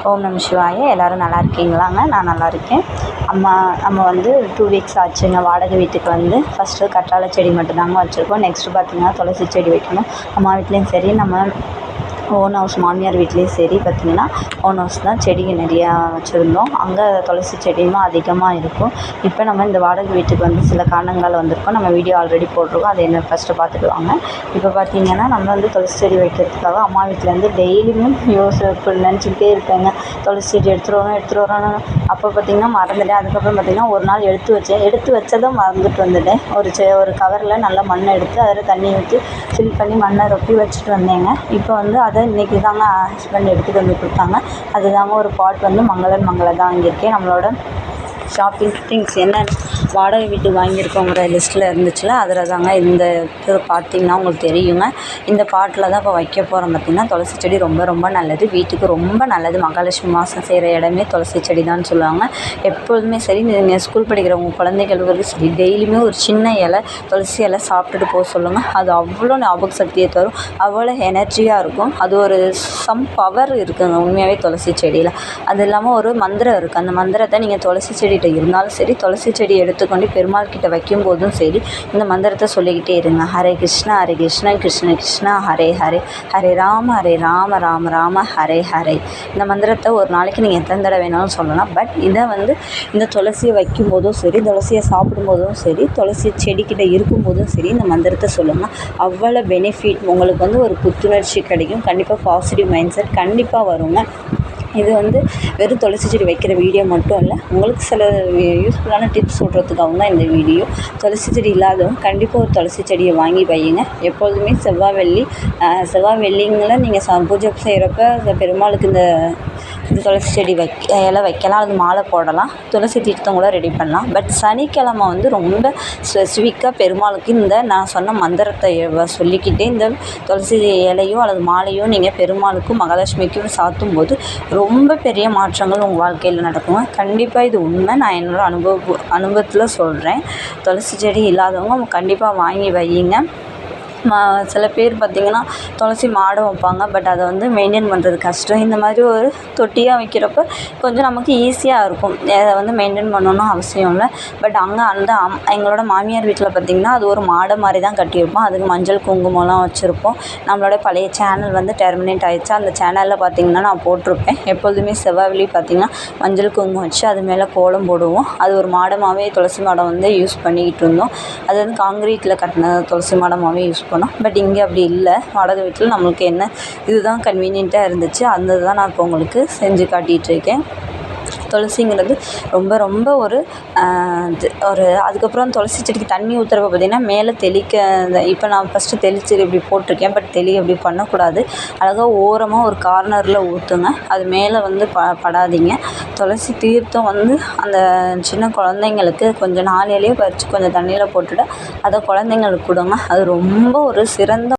ஓம் நம சிவாய. எல்லோரும் நல்லா இருக்கீங்களாங்க? நான் நல்லா இருக்கேன். நம்ம வந்து 2 வீக்ஸ் ஆச்சுங்க வாடகை வீட்டுக்கு வந்து. ஃபஸ்ட்டு கற்றாழை செடி மட்டும்தாங்க வச்சுருக்கோம். நெக்ஸ்ட்டு பார்த்திங்கன்னா துளசி செடி வைக்கணும். அம்மா வீட்லேயும் சரி, நம்ம ஓன் ஹவுஸ் மாமியார் வீட்லேயும் சரி பார்த்திங்கன்னா ஓன் ஹவுஸ் தான். செடிங்க நிறையா வச்சுருந்தோம். அங்கே துளசி செடியும் அதிகமாக இருக்கும். இப்போ நம்ம இந்த வாடகை வீட்டுக்கு வந்து சில காரணங்களால் வந்திருக்கோம். நம்ம வீடியோ ஆல்ரெடி போட்டிருக்கோம். அதை என்ன ஃபஸ்ட்டு பார்த்துட்டு வாங்க. இப்போ பார்த்திங்கன்னா நம்ம வந்து துளசி செடி வைக்கிறதுக்காக அம்மா வீட்டிலேருந்து டெய்லியுமே இப்போ நினச்சிக்கிட்டே இருப்பேங்க, துளசி செடி எடுத்துகிட்டு வரோன்னு. அப்போ பார்த்திங்கன்னா மறந்துட்டேன். அதுக்கப்புறம் பார்த்திங்கன்னா ஒரு நாள் எடுத்து வச்சதும் மறந்துட்டு வந்துட்டேன். ஒரு கவரில் நல்லா மண்ணை எடுத்து அதில் தண்ணி ஊற்றி ஃபில் பண்ணி மண்ணை ரொப்பி வச்சுட்டு வந்தேங்க. இப்போ வந்து அதை இன்றைக்கி தாங்க ஹஸ்பண்ட் எடுத்துகிட்டு வந்து கொடுத்தாங்க. அதுதாங்க ஒரு பாட் வந்து மங்களன் தான் வாங்கியிருக்கேன். நம்மளோட ஷாப்பிங் திங்ஸ் என்னென்ன வாடகை வீட்டுக்கு வாங்கியிருக்கோங்கிற லிஸ்ட்டில் இருந்துச்சுல, அதில் தாங்க இந்த இது பார்த்திங்கன்னா உங்களுக்கு தெரியுங்க. இந்த பாட்டில் தான் இப்போ வைக்க போகிறோம். பார்த்திங்கன்னா துளசி செடி ரொம்ப ரொம்ப நல்லது, வீட்டுக்கு ரொம்ப நல்லது. மகாலட்சுமி மாதம் செய்கிற இடமே துளசி செடி தான் சொல்லுவாங்க. எப்பொழுதுமே சரி, நீங்கள் ஸ்கூல் படிக்கிறவங்க குழந்தைகளுக்கு சரி, டெய்லியுமே ஒரு சின்ன இலை துளசி இலை சாப்பிட்டுட்டு போக சொல்லுங்கள். அது அவ்வளோ ஞாபக சக்தியை தரும், அவ்வளோ எனர்ஜியாக இருக்கும். அது ஒரு பவர் இருக்குங்க உண்மையாகவே துளசி செடியில். அது இல்லாமல் ஒரு மந்திரம் இருக்குது. அந்த மந்திரத்தை நீங்கள் துளசி செடிகிட்ட இருந்தாலும் சரி, துளசி செடி எடுத்துக்கொண்டு பெருமாள் கிட்ட வைக்கும்போதும் சரி, இந்த மந்திரத்தை சொல்லிக்கிட்டே இருங்க. ஹரே கிருஷ்ணா கிருஷ்ண கிருஷ்ணா ஹரே ஹரே, ஹரே ராம ராம ராம ஹரே ஹரே. இந்த மந்திரத்தை ஒரு நாளைக்கு நீங்கள் எத்தனை தடவை வேணாலும் சொல்லலாம். பட் இதை வந்து இந்த துளசியை வைக்கும்போதும் சரி, துளசியை சாப்பிடும்போதும் சரி, துளசி செடிக்கிட்ட இருக்கும்போதும் சரி, இந்த மந்திரத்தை சொல்லுங்கள். அவ்வளோ பெனிஃபிட் உங்களுக்கு வந்து ஒரு புத்துணர்ச்சி கிடைக்கும். கண்டிப்பாக பாசிட்டிவ் மைண்ட் செட் கண்டிப்பாக வருங்க. இது வந்து வெறும் துளசி செடி வைக்கிற வீடியோ மட்டும் இல்லை, உங்களுக்கு சில யூஸ்ஃபுல்லான டிப்ஸ் சொல்கிறதுக்காகவும் தான் இந்த வீடியோ. துளசி செடி இல்லாதவங்க கண்டிப்பாக ஒரு துளசி செடியை வாங்கி வையுங்க. எப்பொழுதுமே செவ்வாய் வெள்ளிங்களில் நீங்கள் பூஜை செய்கிறப்ப பெருமாளுக்கு இந்த துளசி செடி இலை வைக்கலாம், அது மாலை போடலாம், துளசி தீர்த்தம் கூட ரெடி பண்ணலாம். பட் சனிக்கிழமை வந்து ரொம்ப ஸ்பெசிஃபிக்காக பெருமாளுக்கு இந்த நான் சொன்ன மந்திரத்தை சொல்லிக்கிட்டே இந்த துளசி இலையோ அல்லது மாலையோ நீங்கள் பெருமாளுக்கும் மகாலட்சுமிக்கும் சாத்தும் போது ரொம்ப பெரிய மாற்றங்கள் உங்கள் வாழ்க்கையில் நடக்குங்க. கண்டிப்பாக இது உண்மை. நான் என்னோடய அனுபவத்தில் சொல்கிறேன். துளசி செடி இல்லாதவங்க கண்டிப்பாக வாங்கி வையுங்க. சில பேர் பார்த்திங்கன்னா துளசி மாடம் வைப்பாங்க. பட் அதை வந்து மெயின்டைன் பண்ணுறது கஷ்டம். இந்த மாதிரி ஒரு தொட்டியாக வைக்கிறப்ப கொஞ்சம் நமக்கு ஈஸியாக இருக்கும். அதை வந்து மெயின்டைன் பண்ணணும்னு அவசியம் இல்லை. பட் அங்கே எங்களோட மாமியார் வீட்டில் பார்த்திங்கன்னா அது ஒரு மாடை மாதிரி தான் கட்டியிருப்போம். அதுக்கு மஞ்சள் குங்குமம்லாம் வச்சுருப்போம். நம்மளோட பழைய சேனல் வந்து டெர்மினேட் ஆகிடுச்சு. அந்த சேனலில் பார்த்திங்கன்னா நான் போட்டிருப்பேன். எப்பொழுதுமே செவ்வாய் பார்த்திங்கன்னா மஞ்சள் குங்குமம் வச்சு அது மேலே கோலம் போடுவோம். அது ஒரு மாடமாகவே துளசி மாடம் வந்து யூஸ் பண்ணிக்கிட்டு இருந்தோம். அது வந்து காங்கிரீட்டில் கட்டின துளசி மாடமாகவே யூஸ் பண்ணோம். பட் இங்கே அப்படி இல்லை. வாடகை வீட்டில் நம்மளுக்கு என்ன இதுதான் கன்வீனியண்ட்டாக இருந்துச்சு. அந்த தான் நான் இப்போ உங்களுக்கு செஞ்சு காட்டிகிட்ருக்கேன். துளசிங்கிறது ரொம்ப ரொம்ப ஒரு அதுக்கப்புறம் துளசி செடிக்கு தண்ணி ஊற்றுறப்ப பார்த்திங்கன்னா மேலே இப்போ நான் ஃபஸ்ட்டு தெளித்து இப்படி போட்டிருக்கேன். பட் அப்படி பண்ணக்கூடாது. அழகாக ஓரமாக ஒரு கார்னரில் ஊற்றுங்க. அது மேலே வந்து படாதீங்க. துளசி தீர்த்தம் வந்து அந்த சின்ன குழந்தைங்களுக்கு கொஞ்சம் 4 இலையை பறித்து கொஞ்சம் தண்ணியில் போட்டுவிட்டு அதை குழந்தைங்களுக்கு கொடுங்க. அது ரொம்ப ஒரு சிறந்த